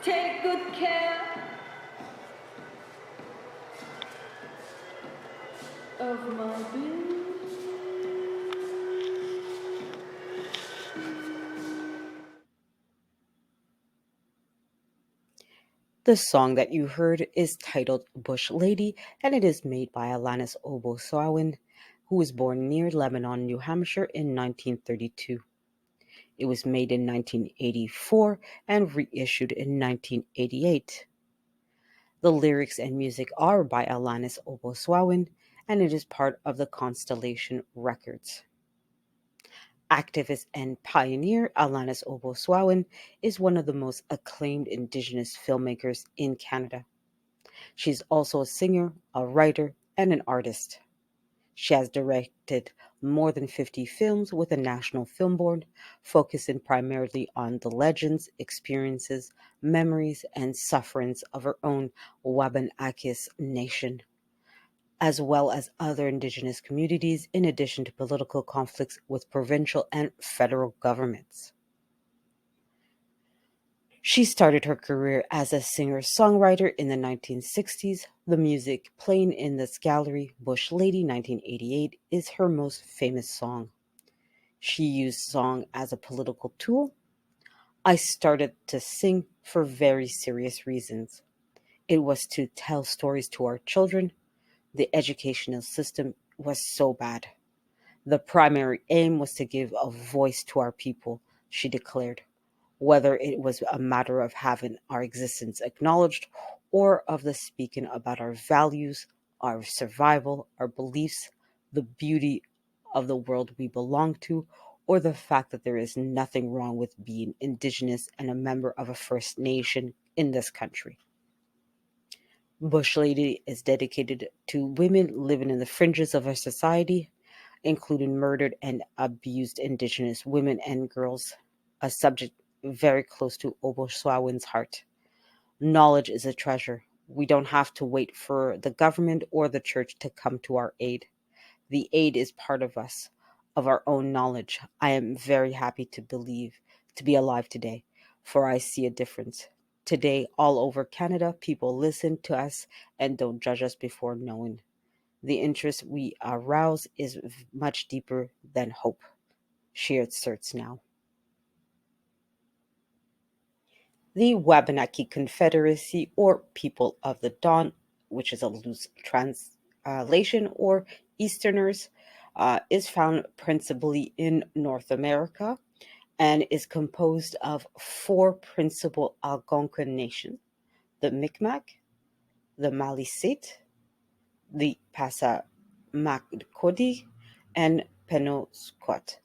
Take good care of my baby. The song that you heard is titled Bush Lady, and it is made by Alanis Obosoawin, who was born near Lebanon, New Hampshire in 1932. It was made in 1984 and reissued in 1988. The lyrics and music are by Alanis Obosoawin, and it is part of the Constellation Records. Activist and pioneer Alanis Obosoawin is one of the most acclaimed Indigenous filmmakers in Canada. She's also a singer, a writer, and an artist. She has directed more than 50 films with the National Film Board, focusing primarily on the legends, experiences, memories, and sufferings of her own Wabanakis nation, as well as other Indigenous communities, in addition to political conflicts with provincial and federal governments. She started her career as a singer-songwriter in the 1960s. The music playing in this gallery, Bush Lady 1988, is her most famous song. She used song as a political tool. I started to sing for very serious reasons. It was to tell stories to our children. The educational system was so bad. The primary aim was to give a voice to our people, she declared, whether it was a matter of having our existence acknowledged or of the speaking about our values, our survival, our beliefs, the beauty of the world we belong to, or the fact that there is nothing wrong with being Indigenous and a member of a First Nation in this country. Bush Lady is dedicated to women living in the fringes of our society, including murdered and abused Indigenous women and girls, a subject very close to Obosoawin's heart. Knowledge is a treasure. We don't have to wait for the government or the church to come to our aid. The aid is part of us, of our own knowledge. I am very happy to be alive today, for I see a difference. Today, all over Canada, people listen to us and don't judge us before knowing. The interest we arouse is much deeper than hope, she asserts now. The Wabanaki Confederacy, or People of the Dawn, which is a loose translation, or Easterners, is found principally in North America and is composed of four principal Algonquin nations: the Mi'kmaq, the Maliseet, the Passamaquoddy, and Penobscot.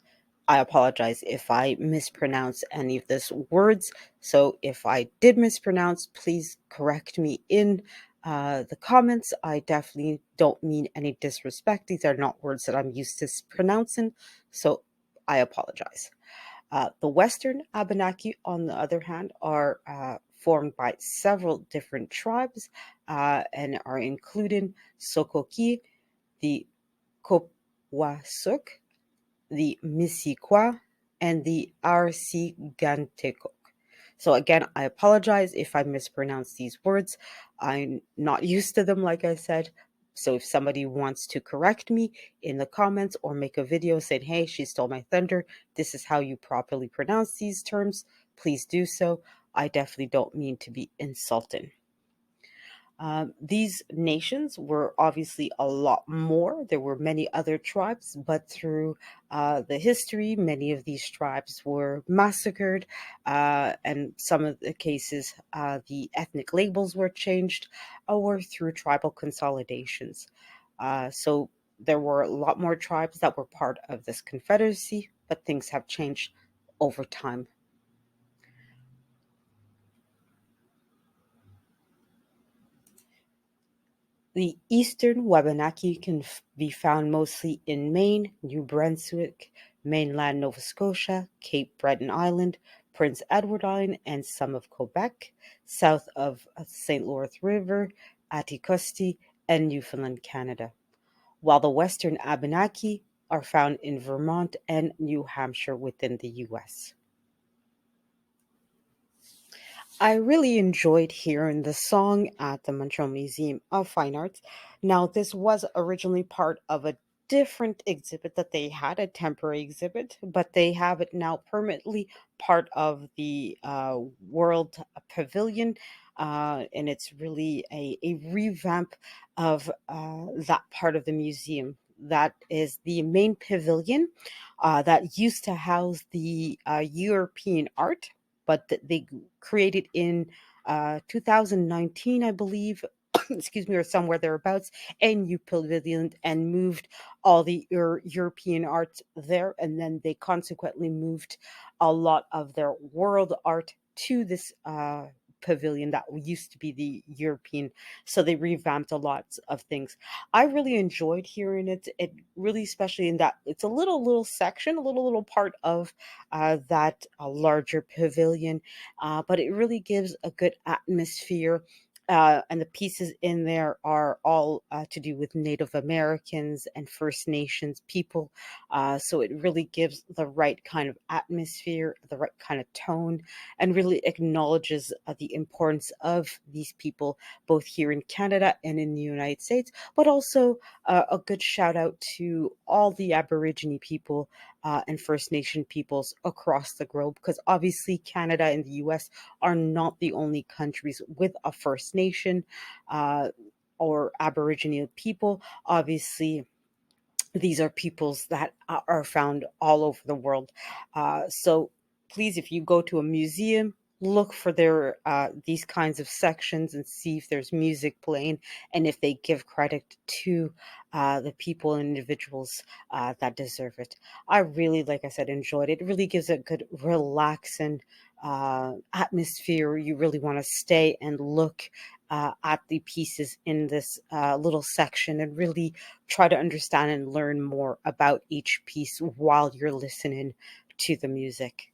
I apologize if I mispronounce any of these words. So if I did mispronounce, please correct me in the comments. I definitely don't mean any disrespect. These are not words that I'm used to pronouncing. So I apologize. The Western Abenaki, on the other hand, are formed by several different tribes and are including Sokoki, the Kopwasuk, the Missisquoi, and the Arsigantekok. So again, I apologize if I mispronounce these words. I'm not used to them, like I said. So if somebody wants to correct me in the comments or make a video saying, hey, she stole my thunder, this is how you properly pronounce these terms, please do so. I definitely don't mean to be insulting. These nations were obviously a lot more. There were many other tribes, but through the history, many of these tribes were massacred, and some of the cases, the ethnic labels were changed, or through tribal consolidations. So there were a lot more tribes that were part of this confederacy, but things have changed over time. The eastern Wabanaki can be found mostly in Maine, New Brunswick, mainland Nova Scotia, Cape Breton Island, Prince Edward Island, and some of Quebec, south of St. Lawrence River, Atikosti, and Newfoundland, Canada, while the western Abenaki are found in Vermont and New Hampshire within the US. I really enjoyed hearing the song at the Montreal Museum of Fine Arts. Now, this was originally part of a different exhibit that they had, a temporary exhibit, but they have it now permanently part of the World Pavilion. And it's really a revamp of that part of the museum. That is the main pavilion that used to house the European art, but they created in 2019, I believe, excuse me, or somewhere thereabouts, a new pavilion and moved all the European art there. And then they consequently moved a lot of their world art to this pavilion that used to be the European. So they revamped a lot of things. I really enjoyed hearing it. It really, especially in that it's a little section, a little part of that larger pavilion, but it really gives a good atmosphere. And the pieces in there are all to do with Native Americans and First Nations people. So it really gives the right kind of atmosphere, the right kind of tone, and really acknowledges the importance of these people, both here in Canada and in the United States, but also a good shout out to all the Aborigine people and First Nation peoples across the globe, because obviously Canada and the US are not the only countries with a First Nation or Aboriginal people. Obviously, these are peoples that are found all over the world. So please, if you go to a museum, look for their these kinds of sections and see if there's music playing and if they give credit to the people and individuals that deserve it. I really, like I said, enjoyed it. It really gives a good relaxing atmosphere. You really want to stay and look at the pieces in this little section and really try to understand and learn more about each piece while you're listening to the music.